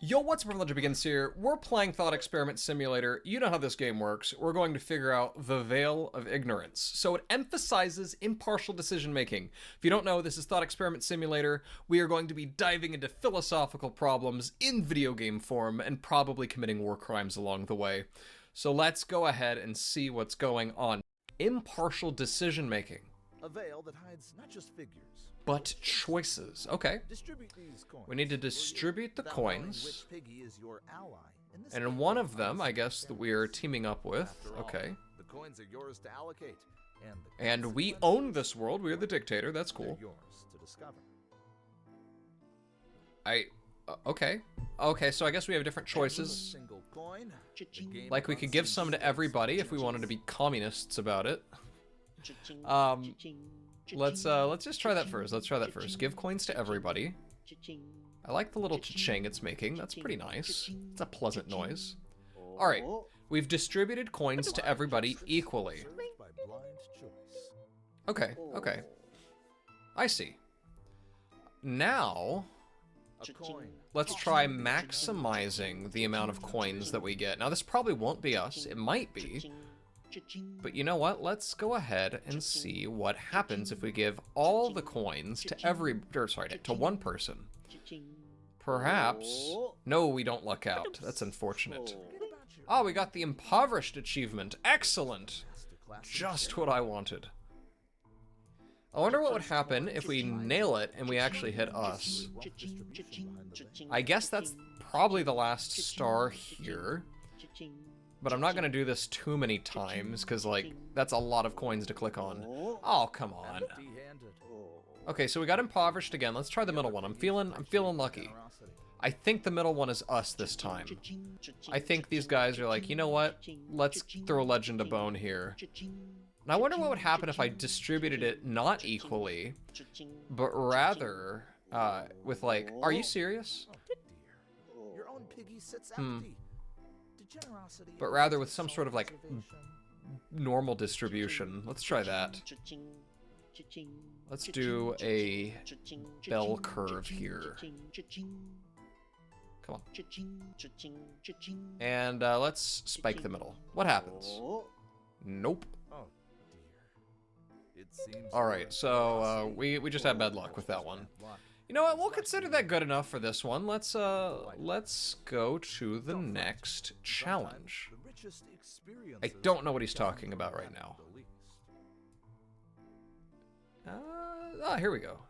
Yo, what's up, LegendBegins here? We're playing Thought Experiment Simulator. You know how this game works. We're going to figure out the veil of ignorance. So it emphasizes impartial decision making. If you don't know, this is Thought Experiment Simulator. We are going to be diving into philosophical problems in video game form and probably committing war crimes along the way. So let's go ahead and see what's going on. Impartial decision making. A veil that hides not just figures, but choices. Okay. Distribute these coins. We need to distribute the coins. Which piggy is your ally? And in one of them, I guess, that we are teaming up with. Okay. The coins are yours to allocate. And we own this world. We are the dictator. That's cool. Yours to discover. Okay. Okay, so I guess we have different choices. Like, we could give some to everybody if we wanted to be communists about it. Let's just try that first. Let's try that first. Give coins to everybody. I like the little cha-ching it's making. That's pretty nice. It's a pleasant noise. Alright, we've distributed coins to everybody equally. Okay, okay. I see. Now, let's try maximizing the amount of coins that we get. Now, this probably won't be us. It might be. But you know what? Let's go ahead and see what happens if we give all the coins to to one person. Perhaps. No, we don't luck out. That's unfortunate. Oh, we got the impoverished achievement. Excellent. Just what I wanted. I wonder what would happen if we nail it and we actually hit us. I guess that's probably the last star here. But I'm not going to do this too many times, because, like, that's a lot of coins to click on. Oh, come on. Okay, so we got impoverished again. Let's try the middle one. I'm feeling lucky. I think the middle one is us this time. I think these guys are like, you know what? Let's throw Legend a bone here. And I wonder what would happen if I distributed it not equally, but rather with, like, are you serious? Your own piggy sits empty. But rather with some sort of, like, normal distribution. Let's try that. Let's do a bell curve here. Come on. And let's spike the middle. What happens? Nope. Alright, so we just had bad luck with that one. You know what, we'll consider that good enough for this one. Let's go to the next challenge. I don't know what he's talking about right now. Here we go.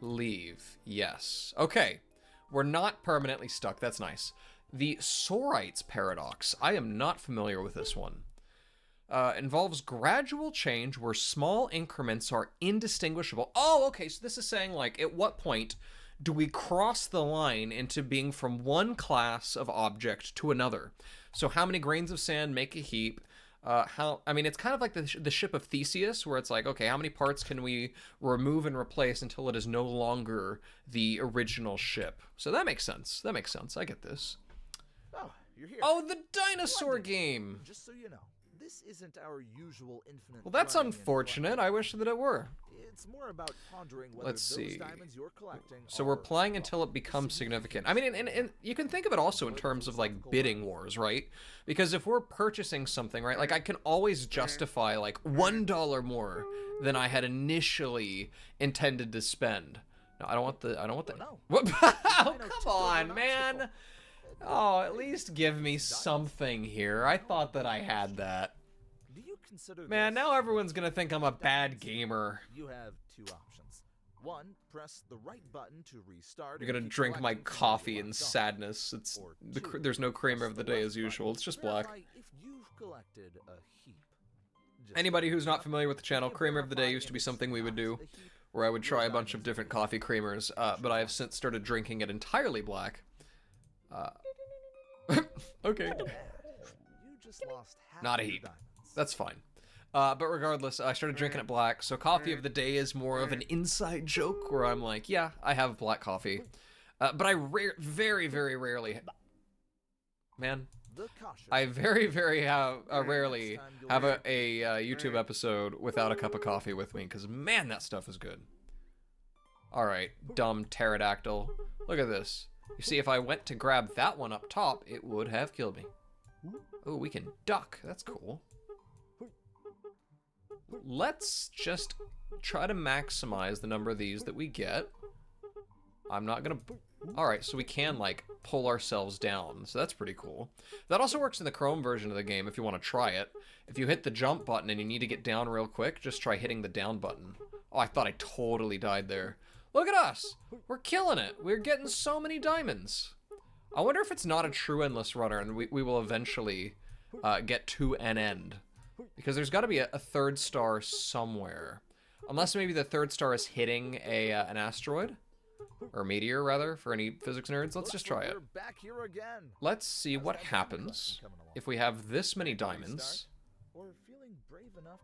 Leave, yes. Okay, we're not permanently stuck, that's nice. The Sorites paradox, I am not familiar with this one. Involves gradual change where small increments are indistinguishable. Oh, okay, so this is saying, like, at what point do we cross the line into being from one class of object to another? So how many grains of sand make a heap? I mean, it's kind of like the ship of Theseus, where it's like, okay, how many parts can we remove and replace until it is no longer the original ship? So that makes sense. That makes sense. I get this. Oh, you're here. Oh, the dinosaur game! Just so you know. This isn't our usual infinite. Well, that's unfortunate. I wish that it were. It's more about pondering whether Let's see. those diamonds you're collecting So we're playing until it becomes significant. I mean, and you can think of it also in terms of, like, bidding wars, right? Because if we're purchasing something, right, like, I can always justify, like, $1 more than I had initially intended to spend. No, I don't want the. No. What? Oh, come on, man. Oh, at least give me something here. I thought that I had that. Do you consider Man, now everyone's gonna think I'm a bad gamer. You have two options. One, press the right button to restart. You're gonna drink my coffee in sadness. It's there's no creamer of the day as usual. It's just black. If you've collected a heap. Anybody who's not familiar with the channel, creamer of the day used to be something we would do, where I would try a bunch of different coffee creamers, but I have since started drinking it entirely black. Okay. Not a heap. That's fine. But regardless, I started drinking it black, so coffee of the day is more of an inside joke where I'm like, yeah, I have black coffee. But I very, very rarely... Man. I very, very rarely have a YouTube episode without a cup of coffee with me, because man, that stuff is good. Alright, dumb pterodactyl. Look at this. You see, if I went to grab that one up top, it would have killed me. Oh, we can duck. That's cool. Let's just try to maximize the number of these that we get. I'm not gonna... Alright, so we can, like, pull ourselves down. So that's pretty cool. That also works in the Chrome version of the game if you want to try it. If you hit the jump button and you need to get down real quick, just try hitting the down button. Oh, I thought I totally died there. Look at us! We're killing it! We're getting so many diamonds! I wonder if it's not a true endless runner and we will eventually get to an end. Because there's got to be a third star somewhere. Unless maybe the third star is hitting an asteroid? Or a meteor, rather, for any physics nerds. Let's just try it. Let's see what happens if we have this many diamonds.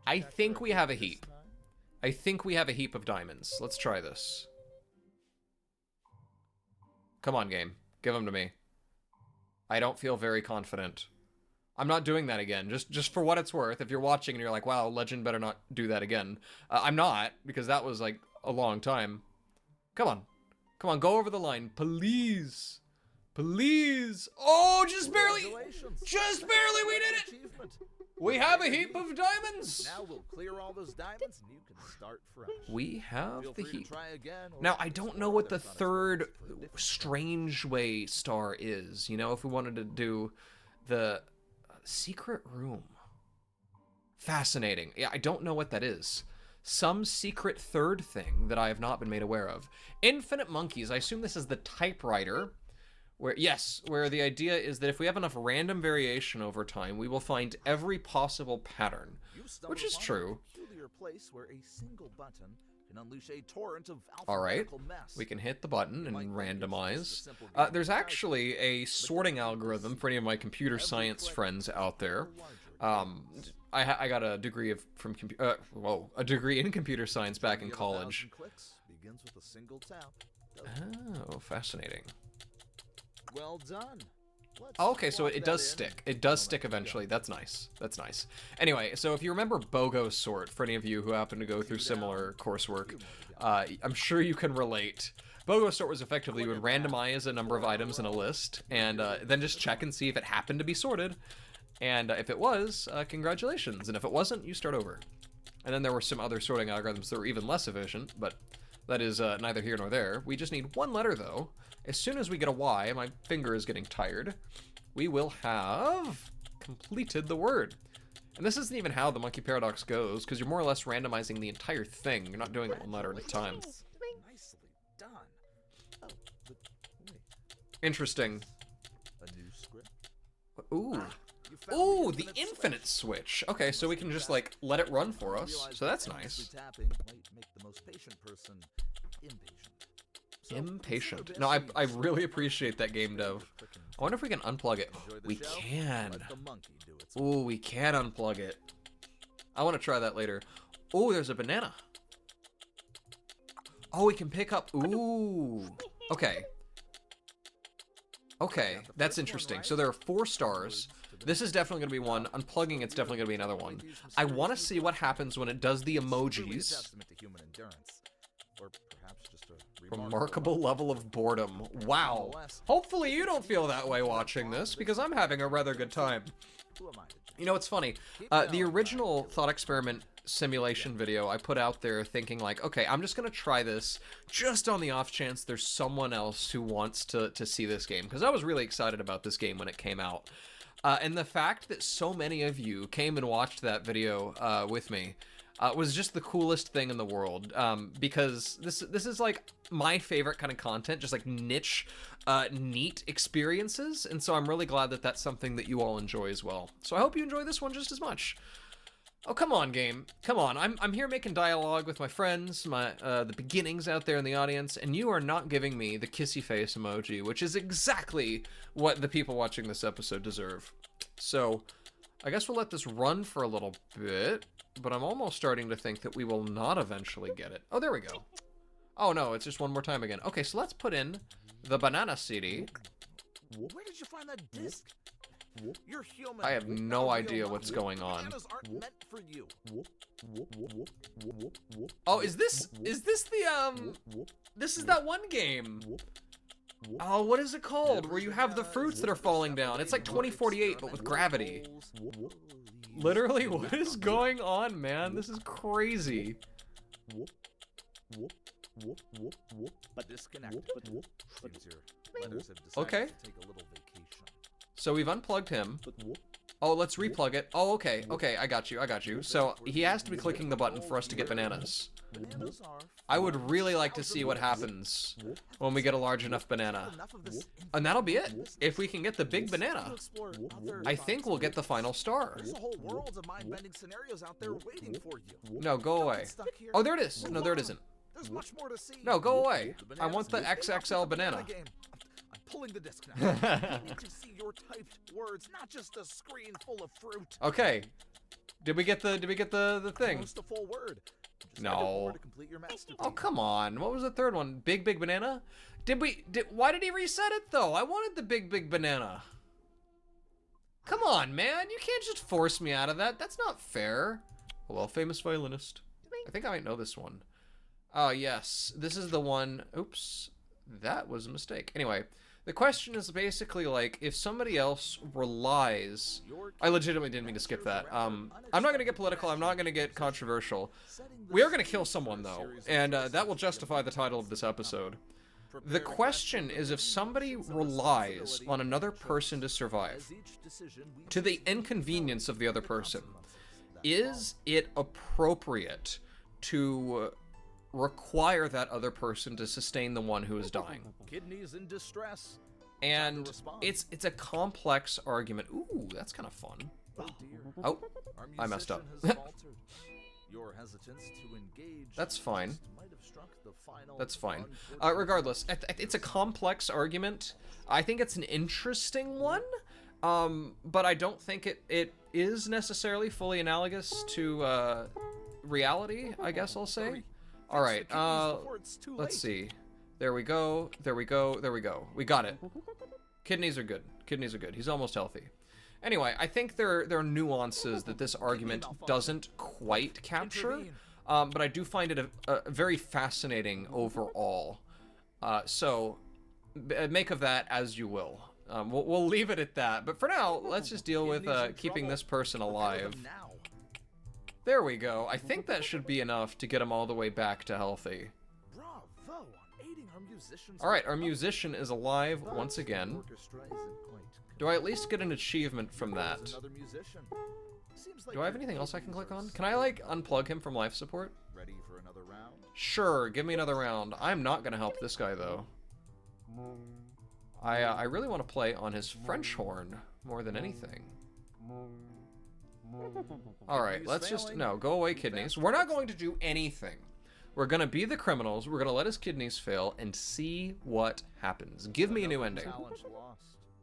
I think we have a heap. I think we have a heap of diamonds. Let's try this. Come on, game. Give them to me. I don't feel very confident. I'm not doing that again. Just for what it's worth. If you're watching and you're like, wow, Legend better not do that again. I'm not, because that was like a long time. Come on. Come on, go over the line. Please. Please. Oh, just barely. Just barely we did it. We have a heap of diamonds. Now we'll clear all those diamonds and you can start fresh. We have the heap. Now, I don't know what the third strange way star is. You know, if we wanted to do the secret room. Fascinating. Yeah, I don't know what that is. Some secret third thing that I have not been made aware of. Infinite monkeys. I assume this is the typewriter. Where, yes, where the idea is that if we have enough random variation over time, we will find every possible pattern. Which is true. Alright, we can hit the button and randomize. There's actually a sorting algorithm for any of my computer science friends out there. I got a degree a degree in computer science back in college. Oh, fascinating. Well done. Oh, okay, so it does stick. It does stick eventually. That's nice. That's nice. Anyway, so if you remember BOGO sort, for any of you who happen to go through similar coursework, I'm sure you can relate. BOGO sort was effectively you would randomize a number of items in a list, and then just check and see if it happened to be sorted. And if it was, congratulations. And if it wasn't, you start over. And then there were some other sorting algorithms that were even less efficient, but that is neither here nor there. We just need one letter, though. As soon as we get a Y, my finger is getting tired, we will have completed the word. And this isn't even how the monkey paradox goes, because you're more or less randomizing the entire thing. You're not doing it one letter at a time. Nicely done. Oh, but wait. Interesting. A new script? Ooh. Ooh, the infinite switch. Okay, so we can just, like, let it run for us. So that's nice. Tapping might make the most patient person impatient. Impatient. No, I really appreciate that game dev. I wonder if we can unplug it. We can. Ooh, we can unplug it. I want to try that later. Ooh, there's a banana. Oh, we can pick up. Ooh. Okay. Okay, that's interesting. So there are 4 stars. This is definitely going to be one. Unplugging it's definitely going to be another one. I want to see what happens when it does the emojis. Remarkable level of boredom. Wow. Hopefully you don't feel that way watching this, because I'm having a rather good time. You know, it's funny. The original thought experiment simulation video I put out there thinking like, okay, I'm just going to try this just on the off chance there's someone else who wants to see this game, because I was really excited about this game when it came out. And the fact that so many of you came and watched that video with me was just the coolest thing in the world, because this is like my favorite kind of content, just like niche, neat experiences, and so I'm really glad that that's something that you all enjoy as well. So I hope you enjoy this one just as much. Oh, come on, game. Come on. I'm here making dialogue with my friends, the beginnings out there in the audience, and you are not giving me the kissy face emoji, which is exactly what the people watching this episode deserve. So I guess we'll let this run for a little bit, but I'm almost starting to think that we will not eventually get it. Oh, there we go. Oh, no, it's just one more time again. Okay, so let's put in the banana CD. Where did you find that disc? You're human. I have no idea what's going on. Bananas aren't meant for you. Oh, is this the, this is that one game. Oh, what is it called? Where you have the fruits that are falling down. It's like 2048, but with gravity. Literally, what is going on, man? This is crazy. Okay. So we've unplugged him. Oh, let's replug it. Oh, okay. Okay, I got you. So he has to be clicking the button for us to get bananas. I would really like to see what happens when we get a large enough banana. And that'll be it. If we can get the big banana, I think we'll get the final star. No, go away. Oh, there it is. No, there it isn't. No, go away. I want the XXL banana. I'm pulling the disc now. I need to see your typed words, not just a screen full of fruit. Okay. Did we get the thing? Almost a full word. No. Oh, come on. What was the third one? Big banana? Why did he reset it though? I wanted the big banana. Come on, man. You can't just force me out of that. That's not fair. Hello, famous violinist. I think I might know this one. Oh, yes. This is the one. Oops. That was a mistake. Anyway, the question is basically like, if somebody else relies... I legitimately didn't mean to skip that. I'm not going to get political. I'm not going to get controversial. We are going to kill someone, though, and that will justify the title of this episode. The question is, if somebody relies on another person to survive, to the inconvenience of the other person, is it appropriate to require that other person to sustain the one who is dying? Kidneys in distress. And it's a complex argument. Ooh, that's kind of fun. Oh, I messed up. Your hesitance to engage. That's fine. Might have struck the final That's fine. Regardless, it's a complex argument. I think it's an interesting one, but I don't think it is necessarily fully analogous to reality, I guess I'll say. All right, let's see. There we go. We got it. Kidneys are good. He's almost healthy. Anyway, I think there are nuances that this argument doesn't quite capture, but I do find it a very fascinating overall. So make of that as you will. We'll leave it at that. But for now, let's just deal with keeping this person alive. There we go. I think that should be enough to get him all the way back to healthy. All right, our musician is alive once again. Do I at least get an achievement from that? Do I have anything else I can click on? Can I, like, unplug him from life support? Ready for another round? Sure, give me another round. I'm not gonna help this guy, though. I really want to play on his French horn more than anything. Alright, let's just... No, go away, kidneys. We're not going to do anything. We're gonna be the criminals, we're gonna let his kidneys fail, and see what happens. Give me a new ending.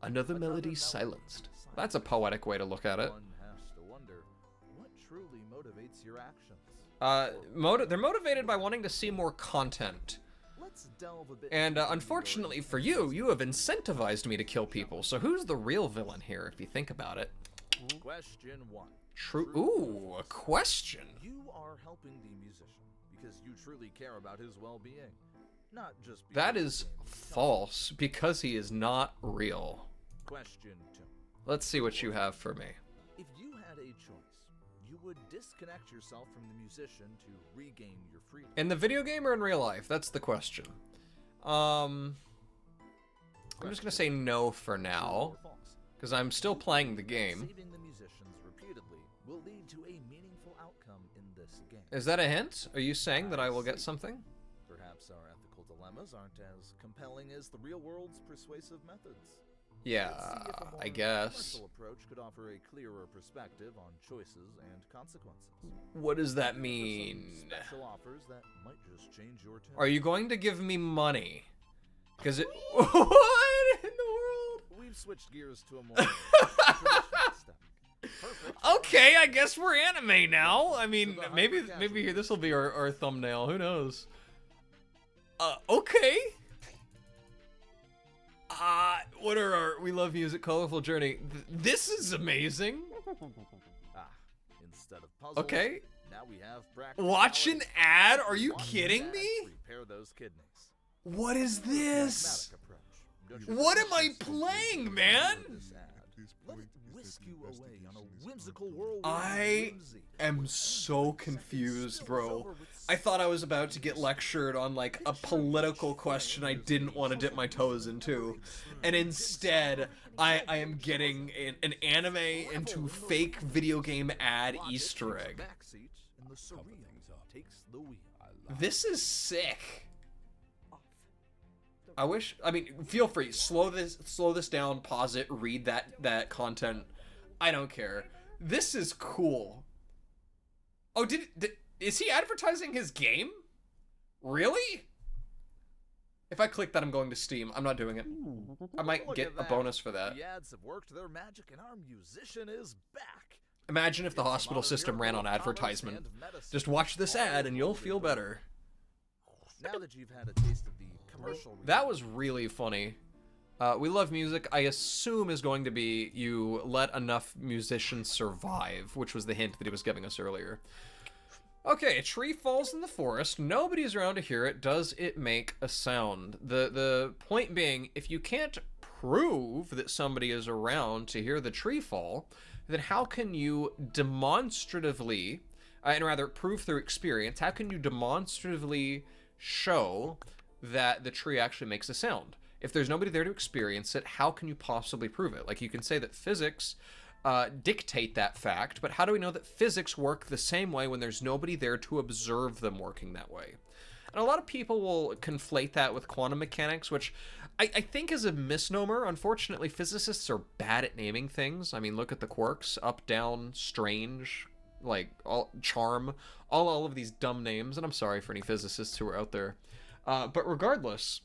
Another melody silenced. That's a poetic way to look at it. One has to wonder, what truly motivates your actions? They're motivated by wanting to see more content. Let's delve a bit. And unfortunately for you, you have incentivized me to kill people, so who's the real villain here, if you think about it? Question 1. True. Ooh, a question. You are helping the musician because you truly care about his well-being, not just because That is false, because he is not real. Question 2. Let's see what you have for me. If you had a choice, you would disconnect yourself from the musician to regain your freedom. In the video game or in real life? That's the question. I'm just gonna say no for now, because I'm still playing the game. Saving the musicians repeatedly will lead to a meaningful outcome in this game. Is that a hint? Are you saying that I will get something? Perhaps our ethical dilemmas aren't as compelling as the real world's persuasive methods. Yeah, Let's see if a more I guess. commercial approach could offer a clearer perspective on choices and consequences. What does that Some mean? special offers that might just change your tune. Are you going to give me money? Because it... What in the world? We've switched gears to a more traditional step. Perfect. Okay, I guess we're anime now. I mean, maybe here this will be our thumbnail. Who knows? Okay. What are our We Love Music Colorful Journey? This is amazing. Instead of puzzles, Okay. now we have practical Watch an knowledge. ad? Are you One kidding ad, me? Repair those kidneys. What is this? Pragmatic approach. What am I playing, man? Let it whisk you away on a whimsical whirlwind of I whimsy. am so confused, bro. I thought I was about to get lectured on like a political question I didn't want to dip my toes into, and instead I am getting an anime into fake video game ad Easter egg. Backseat and the surreal takes the wheel. This is sick. I mean, feel free, slow this down, pause it, read that content. I don't care. This is cool. Oh, is he advertising his game? Really? If I click that, I'm going to Steam. I'm not doing it. I might Look get at a that. bonus for that. The ads have worked their magic and our musician is back. Imagine if the hospital system ran on advertisement. Just watch this ad and you'll feel better. Now that you've had a taste of the commercial, That was really funny. We love music, I assume is going to be you let enough musicians survive, which was the hint that he was giving us earlier. Okay, a tree falls in the forest. Nobody's around to hear it. Does it make a sound? The point being, if you can't prove that somebody is around to hear the tree fall, then how can you demonstratively, and rather prove through experience, how can you demonstratively show that the tree actually makes a sound? If there's nobody there to experience it, how can you possibly prove it? Like, you can say that physics dictate that fact, but how do we know that physics work the same way when there's nobody there to observe them working that way? And a lot of people will conflate that with quantum mechanics, which I think is a misnomer. Unfortunately, physicists are bad at naming things. I mean, look at the quarks, up, down, strange, like charm, all of these dumb names, and I'm sorry for any physicists who are out there. But regardless,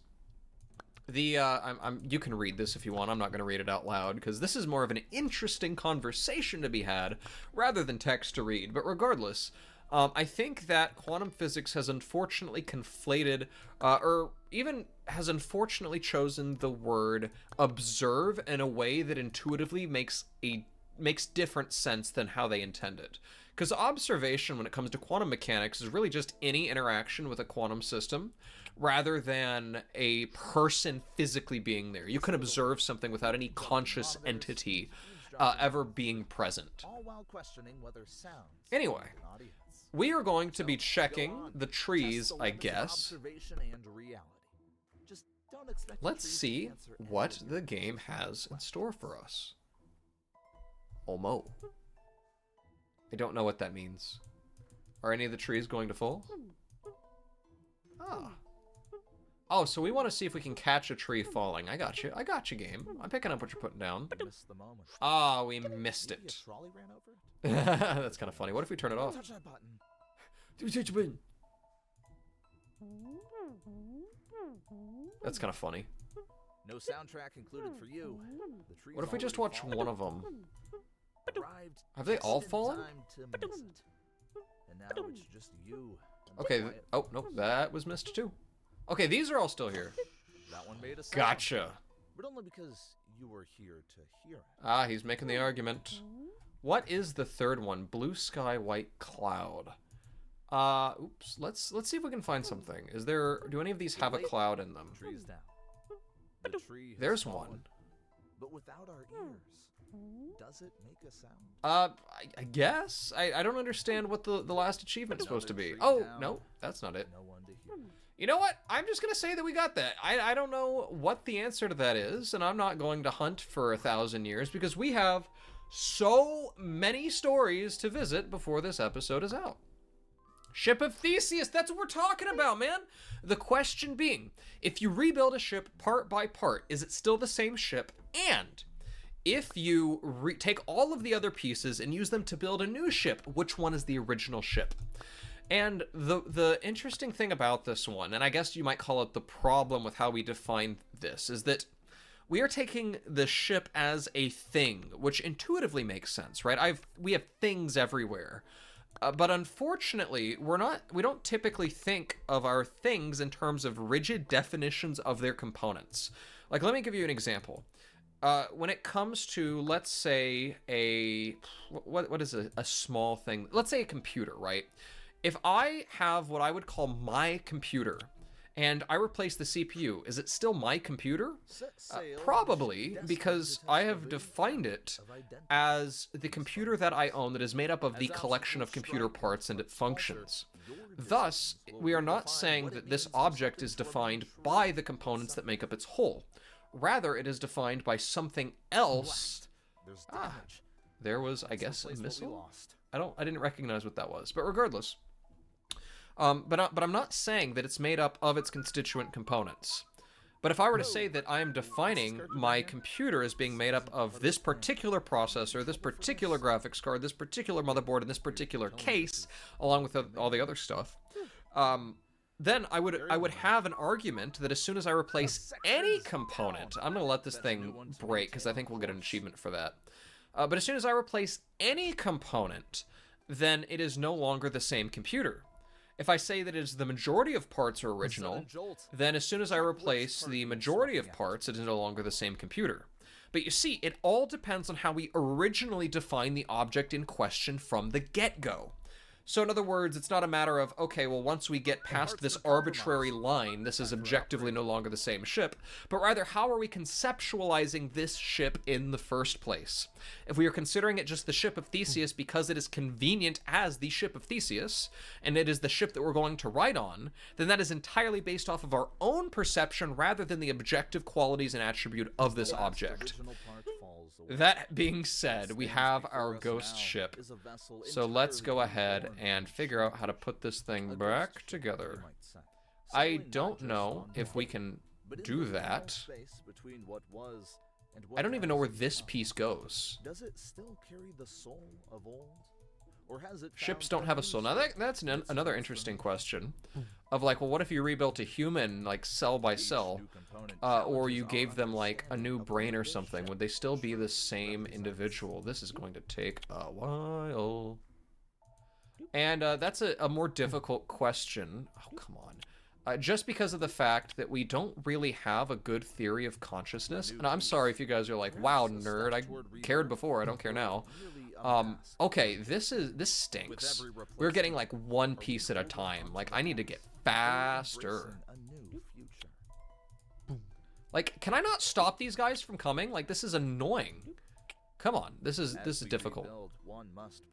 you can read this if you want. I'm not going to read it out loud because this is more of an interesting conversation to be had rather than text to read. But regardless, I think that quantum physics has unfortunately conflated, or even has unfortunately chosen the word observe in a way that intuitively makes different sense than how they intend it. Because observation, when it comes to quantum mechanics, is really just any interaction with a quantum system, rather than a person physically being there. You can observe something without any conscious entity ever being present. all while questioning whether sounds Anyway, an audience. we are going to be checking the trees, I guess. Observation and reality. Just don't expect the Let's trees to see answer what anything. the game has in store for us. Omo. I don't know what that means. Are any of the trees going to fall? Ah. Oh, so we want to see if we can catch a tree falling. I got you. I got you, game. I'm picking up what you're putting down. Missed the moment. Ah, we missed Maybe it. a trolley ran over it? That's kind of funny. What if we turn it off? Touch that button. That's kind of funny. No soundtrack included for you. The tree's What if we just already watch fallen. one of them? Arrived Have they all just in fallen? time to miss it. And now it's just you. and the Okay. quiet Oh, no, that was missed too. Okay, these are all still here. That one made a sound. Gotcha. But only because you were here to hear it. Ah, he's making the argument. What is the third one? Blue sky, white cloud. Oops. Let's see if we can find something. Do any of these have a cloud in them? Tree's down. The tree has There's fallen, one. But without our ears, does it make a sound? I guess. I don't understand what the last achievement's supposed to be. Another Oh, tree down. no, that's not it. No one to hear. You know what? I'm just gonna say that we got that. I don't know what the answer to that is, and I'm not going to hunt for 1,000 years because we have so many stories to visit before this episode is out. Ship of Theseus, that's what we're talking about, man. The question being, if you rebuild a ship part by part, is it still the same ship? And if you take all of the other pieces and use them to build a new ship, which one is the original ship? And the interesting thing about this one, and I guess you might call it the problem with how we define this, is that we are taking the ship as a thing, which intuitively makes sense, right? We have things everywhere. But unfortunately, we don't typically think of our things in terms of rigid definitions of their components. Like, let me give you an example. When it comes to, let's say, what is a small thing? Let's say a computer, right? If I have what I would call my computer, and I replace the CPU, is it still my computer? Probably, because I have defined it as the computer that I own that is made up of the collection of computer parts and it functions. Thus, we are not saying that this object is defined by the components that make up its whole. Rather, it is defined by something else. There was, I guess, a missile? I didn't recognize what that was, but regardless. But I'm not saying that it's made up of its constituent components. But if I were to say that I am defining my computer as being made up of this particular processor, this particular graphics card, this particular motherboard, in this particular case, along with all the other stuff, then I would have an argument that as soon as I replace any component, I'm going to let this thing break because I think we'll get an achievement for that. But as soon as I replace any component, then it is no longer the same computer. If I say that it is the majority of parts are original, then as soon as I replace the majority of parts, it is no longer the same computer. But you see, it all depends on how we originally define the object in question from the get-go. So in other words, it's not a matter of, okay, well, once we get past this arbitrary line, this is objectively no longer the same ship, but rather, how are we conceptualizing this ship in the first place? If we are considering it just the ship of Theseus because it is convenient as the ship of Theseus, and it is the ship that we're going to ride on, then that is entirely based off of our own perception rather than the objective qualities and attribute of this object. That being said, we have our ghost ship, so let's go ahead and figure out how to put this thing back together. I don't know if we can do that. I don't even know where this piece goes. Does it still carry the soul of old? Or has it Ships don't have a soul. Now that's another interesting question. Of like, well, what if you rebuilt a human, like, cell by cell, or you gave them, like, a new brain or something? Would they still be the same individual? This is going to take a while. And that's a more difficult question. Oh, come on. Just because of the fact that we don't really have a good theory of consciousness. And I'm sorry if you guys are like, wow, nerd, I cared before, I don't care now. Okay, this stinks. We're getting like one piece at a time. Like, I need to get faster. Like, can I not stop these guys from coming? Like, this is annoying. Come on, this is difficult.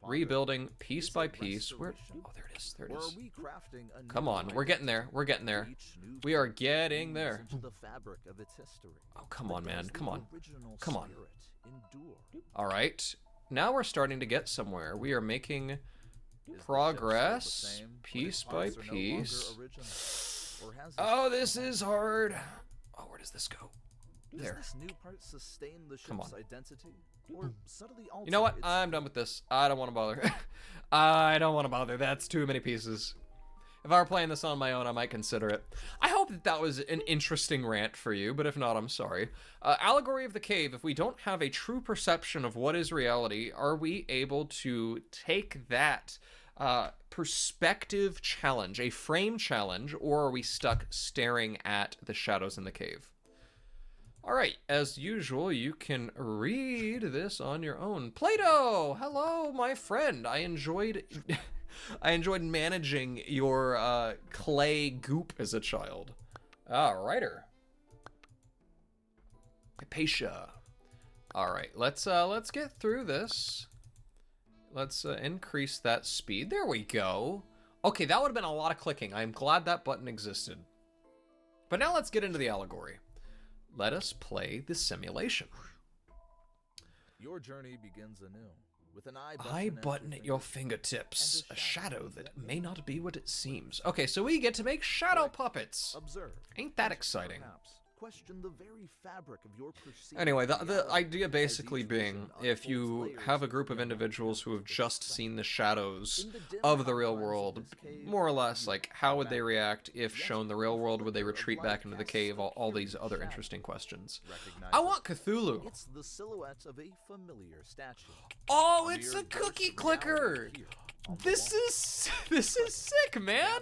Rebuilding piece by piece. Where? Oh, there it is. There it is. Come on, we're getting there. We're getting there. We are getting there. Oh, come on, man. Come on. Come on. All right. Now we're starting to get somewhere. We are making progress piece by piece. Oh, this is hard. Oh, where does this go? There. Come on. You know what? I'm done with this. I don't want to bother. I don't want to bother. That's too many pieces. If I were playing this on my own, I might consider it. I hope that that was an interesting rant for you, but if not, I'm sorry. Allegory of the Cave, if we don't have a true perception of what is reality, are we able to take that perspective challenge, a frame challenge, or are we stuck staring at the shadows in the cave? All right, as usual, you can read this on your own. Plato, hello, my friend. I enjoyed managing your clay goop as a child. Righter. Hypatia. All right, let's get through this. Let's increase that speed. There we go. Okay, that would have been a lot of clicking. I'm glad that button existed. But now let's get into the allegory. Let us play the simulation. Your journey begins anew with an eye button at your fingertips, a shadow that may not be what it seems. Okay, so we get to make shadow puppets. Ain't that exciting? Question the very fabric of your anyway, the idea basically being, if you have a group of individuals who have just seen the shadows of the real world, more or less, like, how would they react if shown the real world? Would they retreat back into the cave? All these other interesting questions. I want Cthulhu. It's the silhouette of a familiar statue. Oh, it's a cookie clicker. This is sick, man.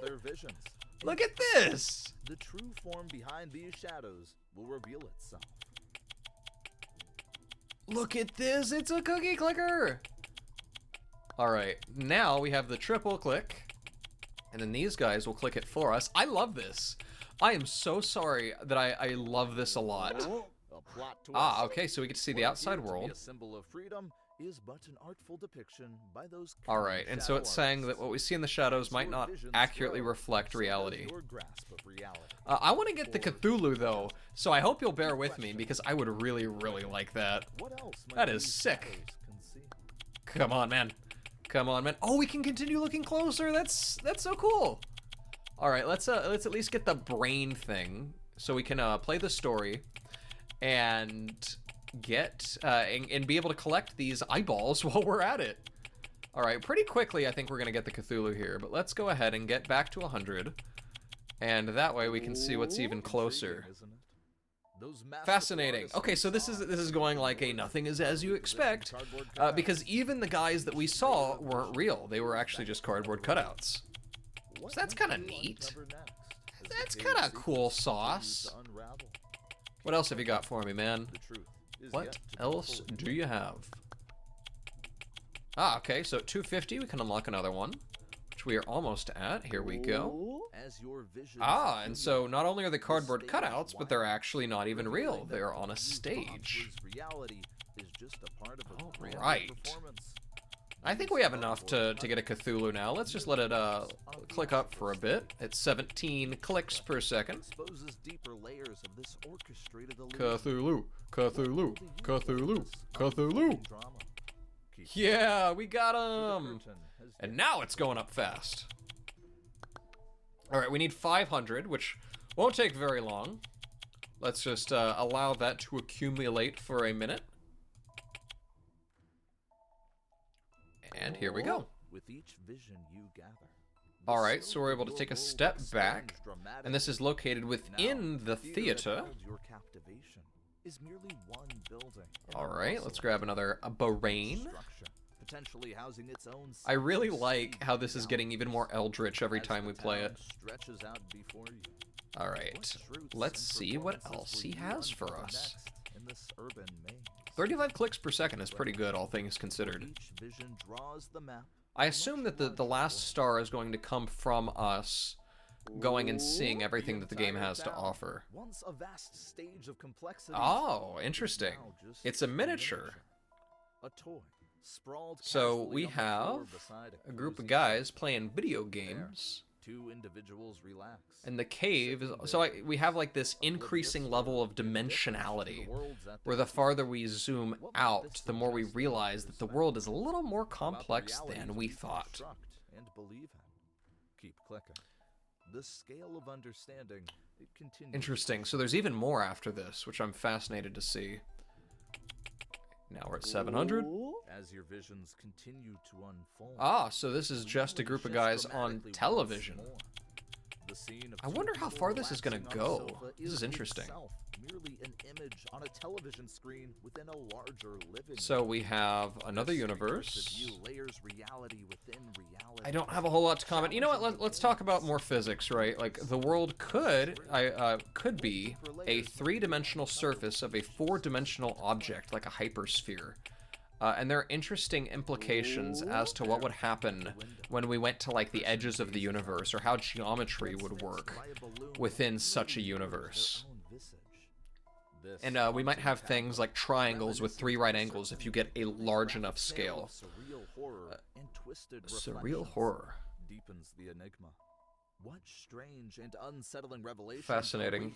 Look at this! The true form behind these shadows will reveal itself. Look at this, it's a cookie clicker! Alright, now we have the triple click, and then these guys will click it for us. I love this. I am so sorry that I love this a lot. A plot twist. Ah, okay, so we get to see the What outside appeared to be world. a symbol of freedom is but an artful depiction by those Alright, and so it's saying that what we see in the shadows might not accurately reflect reality. I want to get the Cthulhu, though, so I hope you'll bear with me, because I would really, really like that. That is sick. Come on, man. Come on, man. Oh, we can continue looking closer. That's so cool. Alright, let's at least get the brain thing, so we can play the story, and get and be able to collect these eyeballs while we're at it. All right, pretty quickly I think we're gonna get the Cthulhu here, but let's go ahead and get back to 100, and that way we can see what's even closer. Fascinating. Okay, so this is going like a nothing is as you expect, because even the guys that we saw weren't real. They were actually just cardboard cutouts. So that's kind of neat. That's kind of cool sauce. What else have you got for me, man? What else do you have? Ah, okay, so at 250 we can unlock another one, which we are almost at. Here we go. Ah, and so not only are they cardboard cutouts, but they're actually not even real. They're on a stage. Right. I think we have enough to get a Cthulhu now. Let's just let it click up for a bit. It's 17 clicks per second. Cthulhu, Cthulhu, Cthulhu, Cthulhu. Yeah, we got him. And now it's going up fast. All right, we need 500, which won't take very long. Let's just allow that to accumulate for a minute. And here we go. With each vision you gather. All right, so we're able to take a step back, and this is located within the theater. All right, let's grab another brain. I really like how this is getting even more eldritch every time we play it. All right, let's see what else he has for us. 35 clicks per second is pretty good, all things considered. I assume that the last star is going to come from us going and seeing everything that the game has to offer. Oh, interesting. It's a miniature. So we have a group of guys playing video games. Two individuals relax. And the cave is, so we have like this increasing level of dimensionality, where the farther we zoom out, the more we realize that the world is a little more complex than we thought. And believe him. Keep clicking. The scale of understanding, it continues. Interesting. So there's even more after this, which I'm fascinated to see. Now we're at 700. As your visions continue to unfold. Ah, so this is just a group of guys on television. I wonder how far this is going to go. This is interesting. Merely an image on a television screen within a larger living. So we have another universe. I don't have a whole lot to comment. You know what? Let's talk about more physics, right? Like the world could be a three-dimensional surface of a four-dimensional object, like a hypersphere. And there are interesting implications as to what would happen when we went to like the edges of the universe, or how geometry would work within such a universe. And we might have things like triangles with 3 right angles if you get a large enough scale. Surreal horror. Deepens the enigma. What strange and unsettling revelation. Fascinating.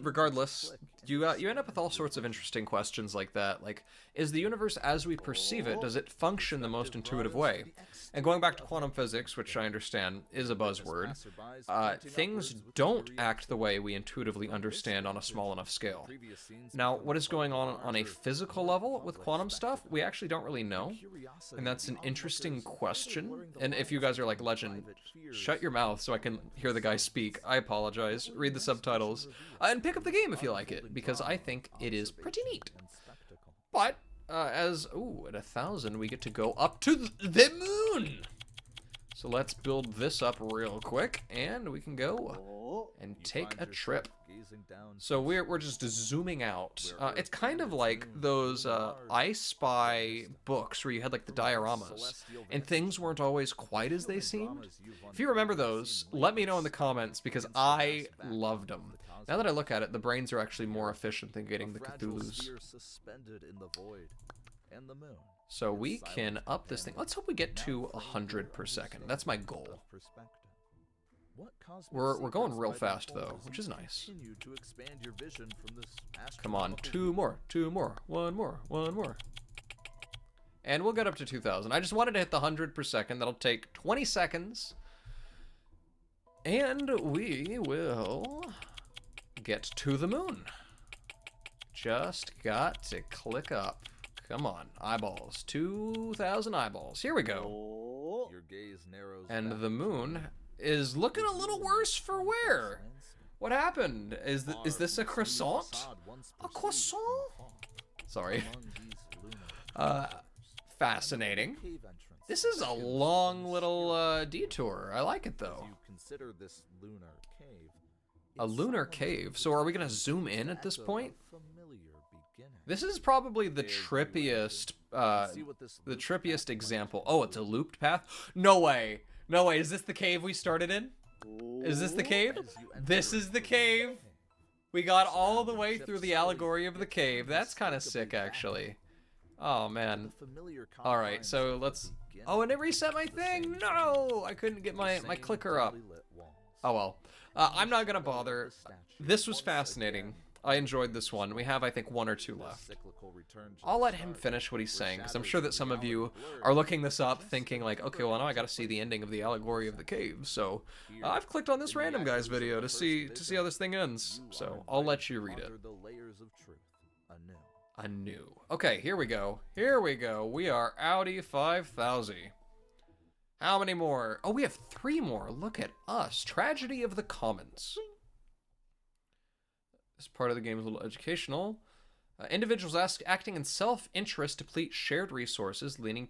Regardless, you end up with all sorts of interesting questions like that. Like, is the universe as we perceive it, does it function the most intuitive way? And going back to quantum physics, which I understand is a buzzword, things don't act the way we intuitively understand on a small enough scale. Now, what is going on a physical level with quantum stuff, we actually don't really know. And that's an interesting question. And if you guys are like, Legend, shut your mouth so I can hear the guy speak. I apologize. Read the subtitles. And pick up the game if you like it, because I think it is pretty neat. But, at 1,000, we get to go up to the moon! So let's build this up real quick, and we can go and take a trip. So we're just zooming out. It's kind of like those I Spy books where you had like the dioramas, and things weren't always quite as they seemed. If you remember those, let me know in the comments, because I loved them. Now that I look at it, the brains are actually more efficient than getting the Cthulhus. So we can up this thing. Let's hope we get to 100 per second. That's my goal. We're going real fast though, which is nice. Come on, two more, one more. And we'll get up to 2,000. I just wanted to hit the 100 per second. That'll take 20 seconds. And we will get to the moon. Just got to click up. Come on, eyeballs. 2,000 eyeballs. Here we go. And the moon is looking a little worse for wear. What happened? Is this a croissant? A croissant? Sorry. Fascinating. This is a long little detour. I like it though. A lunar cave. So are we gonna zoom in at this point? This is probably the trippiest example. Oh, it's a looped path? No way. No way. Is this the cave we started in? Is this the cave? This is the cave. We got all the way through the allegory of the cave. That's kind of sick, actually. Oh, man. All right, so let's... Oh, and it reset my thing. No, I couldn't get my clicker up. Oh, well. I'm not going to bother. This was fascinating. I enjoyed this one. We have, I think, 1 or 2 left. I'll let him finish what he's saying, because I'm sure that some of you are looking this up thinking like, okay, well, now I got to see the ending of the allegory of the cave. So I've clicked on this random guy's video to see how this thing ends. So I'll let you read it. Anew. Okay, here we go. Here we go. We are Audi 5000. How many more? Oh, we have 3 more. Look at us. Tragedy of the Commons. This part of the game is a little educational. Individuals acting in self-interest deplete shared resources, leading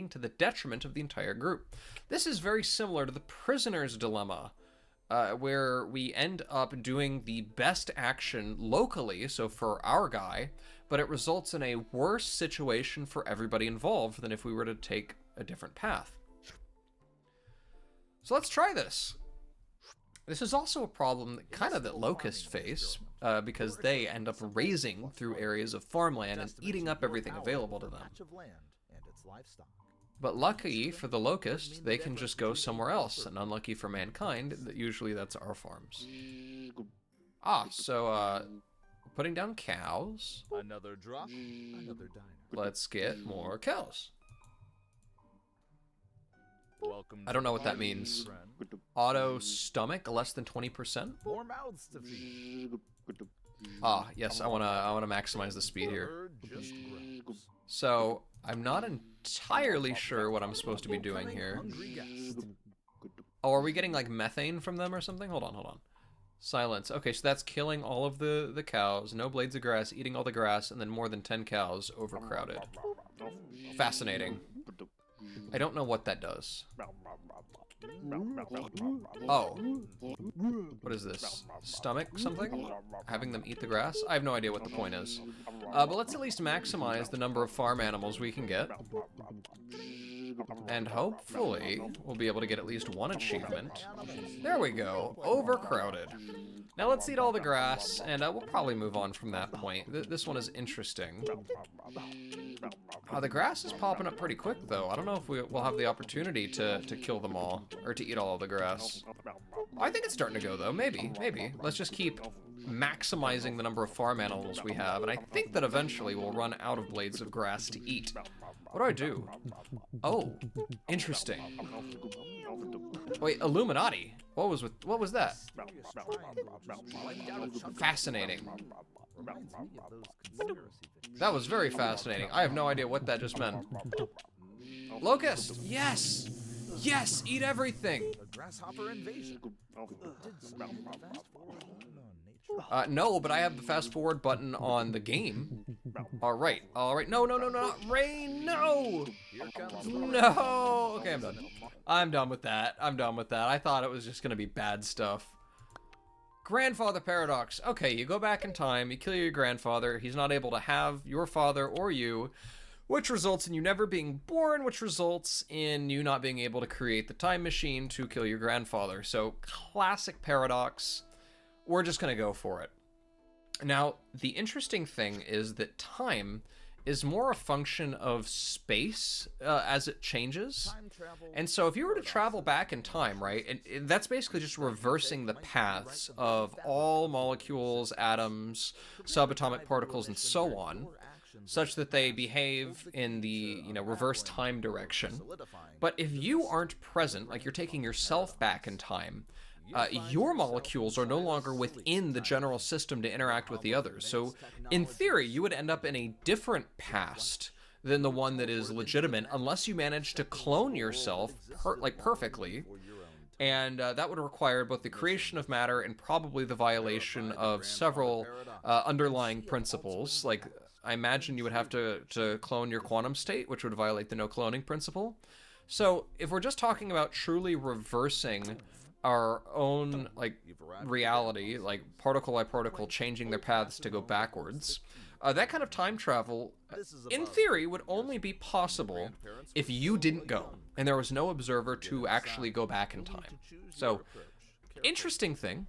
to the detriment of the entire group. This is very similar to the prisoner's dilemma, where we end up doing the best action locally, so for our guy, but it results in a worse situation for everybody involved than if we were to take a different path. So let's try this. This is also a problem that locusts face, because they end up raising through areas of farmland and eating up everything available to them. But lucky for the locust, they can just go somewhere else, and unlucky for mankind, usually that's our farms. So putting down cows. Another drop, another diner. Let's get more cows. Welcome. I don't know what that means. Auto stomach less than 20%. More mouths to feed. Yes, I wanna maximize the speed here. So I'm not entirely sure what I'm supposed to be doing here. Oh, are we getting like methane from them or something? Hold on. Silence. Okay, so that's killing all of the cows. No blades of grass, eating all the grass, and then more than 10 cows overcrowded. Fascinating. I don't know what that does. Oh. What is this? Stomach something? Having them eat the grass? I have no idea what the point is. But let's at least maximize the number of farm animals we can get. And hopefully, we'll be able to get at least 1 achievement. There we go. Overcrowded. Now let's eat all the grass, and we'll probably move on from that point. This one is interesting. The grass is popping up pretty quick, though. I don't know if we'll have the opportunity to kill them all, or to eat all of the grass. I think it's starting to go, though. Maybe. Let's just keep maximizing the number of farm animals we have, and I think that eventually we'll run out of blades of grass to eat. What do I do? Oh, interesting. Wait, Illuminati. What was that? Fascinating. That was very fascinating. I have no idea what that just meant. Locust! Yes! Yes! Eat everything! Grasshopper invasion. No, but I have the fast forward button on the game. Alright. No, not rain, no! No! Okay, I'm done with that. I thought it was just gonna be bad stuff. Grandfather paradox. Okay, you go back in time, you kill your grandfather, he's not able to have your father or you, which results in you never being born, which results in you not being able to create the time machine to kill your grandfather. So, classic paradox. We're just going to go for it. Now, the interesting thing is that time is more a function of space as it changes. And so if you were to travel back in time, right, and that's basically just reversing the paths of all molecules, atoms, subatomic particles, and so on, such that they behave in the, reverse time direction. But if you aren't present, like you're taking yourself back in time, your molecules are no longer within the general system to interact with the others. So, in theory, you would end up in a different past than the one that is legitimate, unless you manage to clone yourself perfectly. And that would require both the creation of matter and probably the violation of several underlying principles. Like, I imagine you would have to clone your quantum state, which would violate the no cloning principle. So, if we're just talking about truly reversing our own reality, like particle by particle changing their paths to go backwards, that kind of time travel in theory would only be possible if you didn't go and there was no observer to actually go back in time. So interesting thing.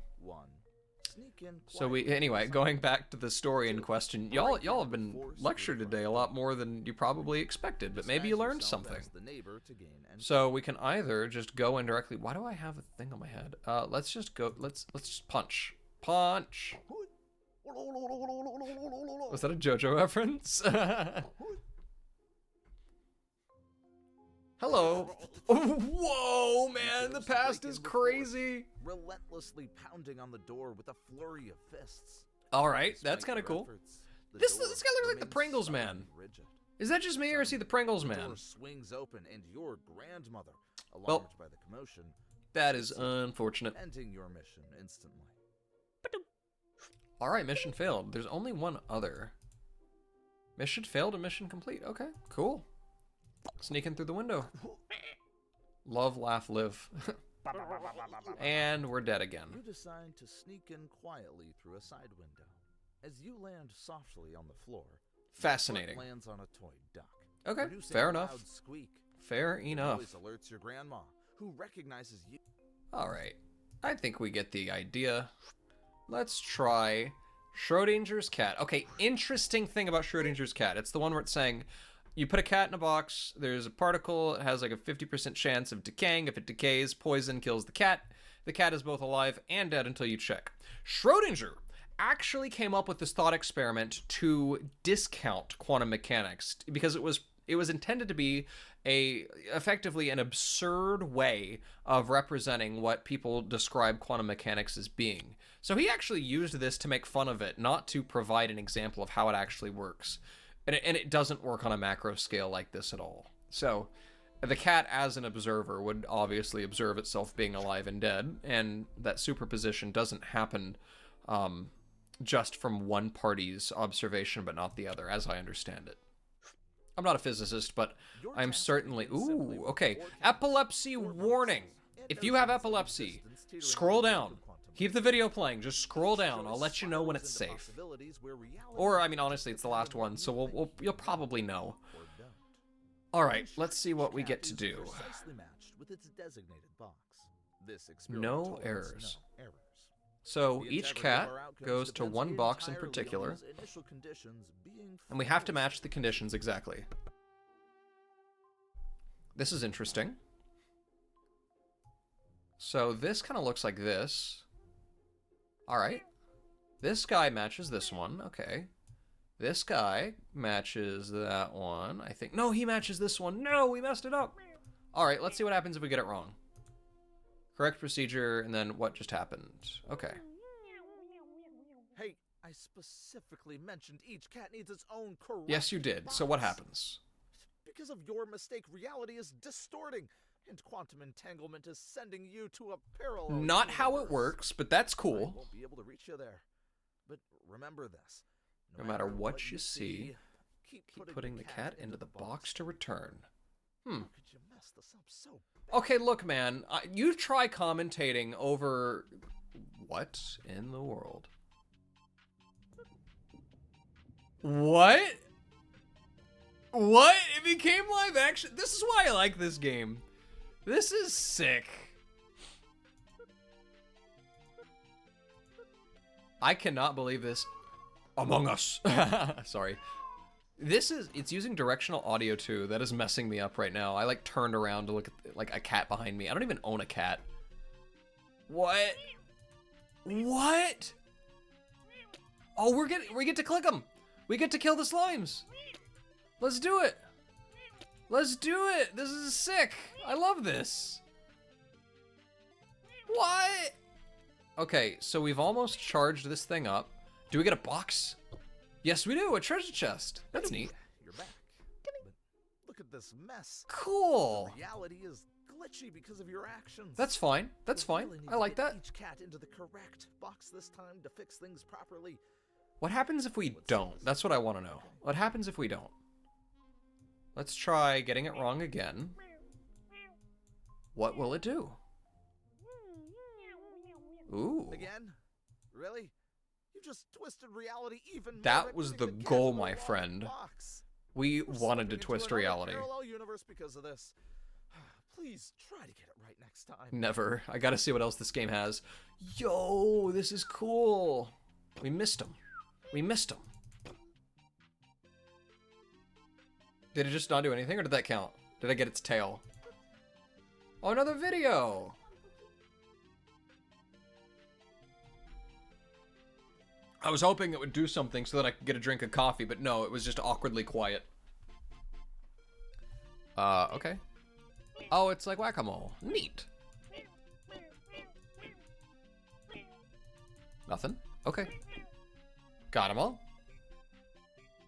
So anyway, going back to the story in question, y'all have been lectured today a lot more than you probably expected, but maybe you learned something. So we can either just go indirectly. Why do I have a thing on my head? Let's just go. Let's just punch. Punch. Was that a JoJo reference? Hello. Whoa, man, the past is crazy. Relentlessly pounding on the door with a flurry of fists. All right, that's kind of cool. This guy looks like the Pringles man. Is that just me, or is he the Pringles man? The door swings open, and your grandmother, alarmed by the commotion, that is unfortunate. ending your mission instantly. All right, mission failed. There's only one other. Mission failed and mission complete. Okay, cool. Sneaking through the window. Love, laugh, live. And we're dead again. You decide to sneak in quietly through a side window. As you land softly on the floor, fascinating. your foot lands on a toy duck. Okay, Producing fair a enough. loud squeak. Fair The enough. noise alerts your grandma, who recognizes you. All right, I think we get the idea. Let's try Schrödinger's cat. Okay, interesting thing about Schrödinger's cat. It's the one where it's saying, you put a cat in a box, there's a particle, it has like a 50% chance of decaying. If it decays, poison kills the cat. The cat is both alive and dead until you check. Schrödinger actually came up with this thought experiment to discount quantum mechanics because it was intended to be effectively an absurd way of representing what people describe quantum mechanics as being. So he actually used this to make fun of it, not to provide an example of how it actually works. And it doesn't work on a macro scale like this at all. So the cat as an observer would obviously observe itself being alive and dead, and that superposition doesn't happen just from one party's observation but not the other, as I understand it. I'm not a physicist, but I'm certainly... Ooh, okay. Epilepsy warning. If you have epilepsy, scroll down. Keep the video playing. Just scroll down. I'll let you know when it's safe. Or, I mean, honestly, it's the last one, so you'll probably know. All right, let's see what we get to do. No errors. So each cat goes to one box in particular, and we have to match the conditions exactly. This is interesting. So this kind of looks like this. All right. This guy matches this one. Okay. This guy matches that one, I think. No, he matches this one. No, we messed it up. All right, let's see what happens if we get it wrong. Correct procedure, and then what just happened? Okay. Hey, I specifically mentioned each cat needs its own correct Yes, you did. So what happens? Because of your mistake, reality is distorting, and quantum entanglement is sending you to a parallel Not how it universe. works, but that's I cool. won't be able to reach you there. But remember this. No matter what you see, keep putting the cat into the box to return. How could you mess this up so bad? Okay, look, man, you try commentating over What in the world? What? What? It became live action? This is why I like this game. This is sick. I cannot believe this. Among Us. Sorry. It's using directional audio too. That is messing me up right now. I like turned around to look at like a cat behind me. I don't even own a cat. What? What? Oh, we get to click them. We get to kill the slimes. Let's do it. Let's do it. This is sick. I love this. What? Okay, so we've almost charged this thing up. Do we get a box? Yes, we do. A treasure chest. That's neat. You're back. But look at this mess. Cool. Reality is glitchy because of your actions. That's fine. That's We fine. really need I to like get that. Each cat into the correct box this time to fix things properly. What happens if we don't? That's what I want to know. What happens if we don't? Let's try getting it wrong again. What will it do? Ooh. Again? Really? You just twisted reality even more. That by was putting the cat goal, in the my wrong friend. box. We We're wanted to slipping twist into another reality. Parallel universe because of this. Please try to get it right next time. Never. I gotta see what else this game has. Yo, this is cool. We missed him. We missed him. Did it just not do anything, or did that count? Did I get its tail? Oh, another video! I was hoping it would do something so that I could get a drink of coffee, but no, it was just awkwardly quiet. Okay. Oh, it's like whack-a-mole. Neat. Nothing? Okay. Got them all?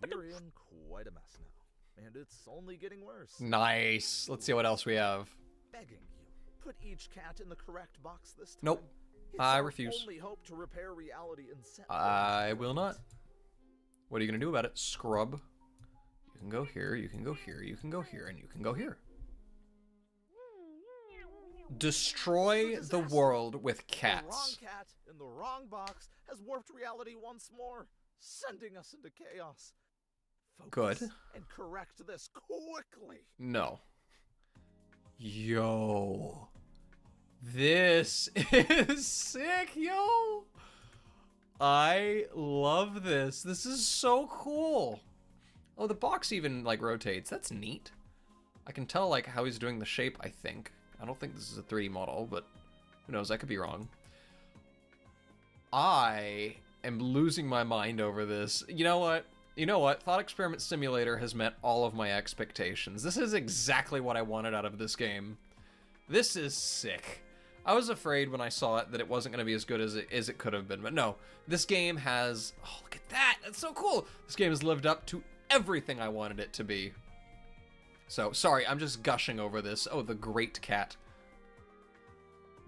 We're in quite a mess now, and it's only getting worse. Nice. Let's see what else we have. Begging you, put each cat in the correct box this time. Nope. It's I our refuse. only hope to repair reality and set I will not. What are you gonna do about it, scrub? You can go here, you can go here, you can go here, and you can go here. Destroy the world with The wrong cats. cat in the wrong box has warped reality once more, sending us into chaos. Focus Good. And correct this quickly. No. Yo. This is sick, yo. I love this. This is so cool. Oh, the box even like rotates. That's neat. I can tell like how he's doing the shape, I think. I don't think this is a 3D model, but who knows? I could be wrong. I am losing my mind over this. You know what? You know what? Thought Experiment Simulator has met all of my expectations. This is exactly what I wanted out of this game. This is sick. I was afraid when I saw it that it wasn't going to be as good as it could have been, but no. This game has... Oh, look at that! That's so cool! This game has lived up to everything I wanted it to be. So, sorry, I'm just gushing over this. Oh, the great cat.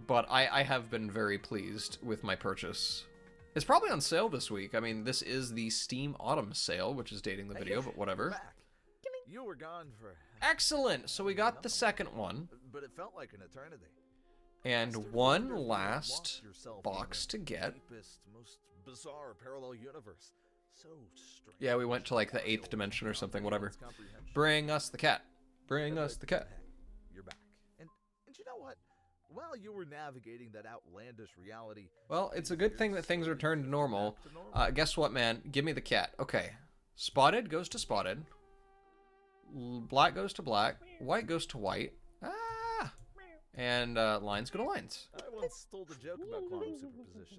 But I have been very pleased with my purchase. It's probably on sale this week. I mean, this is the Steam Autumn sale, which is dating the video, but You're whatever. back. You were gone for... Excellent! So we got the second one. But it felt like an eternity. And one last box to get. Deepest, most bizarre parallel universe. So strange. Yeah, we went to like the 8th dimension or something, whatever. Bring us the cat. Bring us the cat. You're back. And you know what? While you were navigating that outlandish reality... Well, it's a good thing that things returned to normal. Guess what, man? Give me the cat. Okay. Spotted goes to spotted. Black goes to black. White goes to white. Ah! And lines go to lines. I once told a joke about quantum superposition,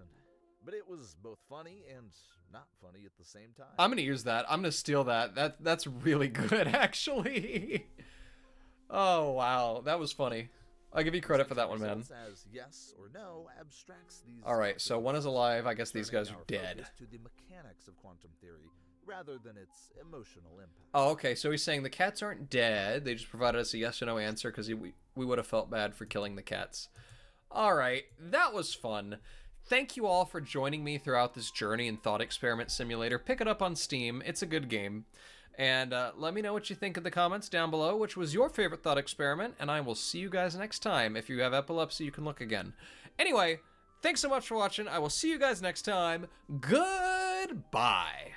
but it was both funny and not funny at the same time. I'm gonna use that. I'm gonna steal that. That's really good, actually. Oh, wow. That was funny. I'll give you credit for that one, man. As yes or no abstracts these. Alright, so one is alive. I guess these guys are turning our dead. focus to the mechanics of quantum theory, rather than its emotional impact. Oh, okay. So he's saying the cats aren't dead. They just provided us a yes or no answer because we would have felt bad for killing the cats. Alright, that was fun. Thank you all for joining me throughout this journey in Thought Experiment Simulator. Pick it up on Steam. It's a good game. And let me know what you think in the comments down below, which was your favorite thought experiment, and I will see you guys next time. If you have epilepsy, you can look again. Anyway, Thanks so much for watching. I will see you guys next time. Goodbye.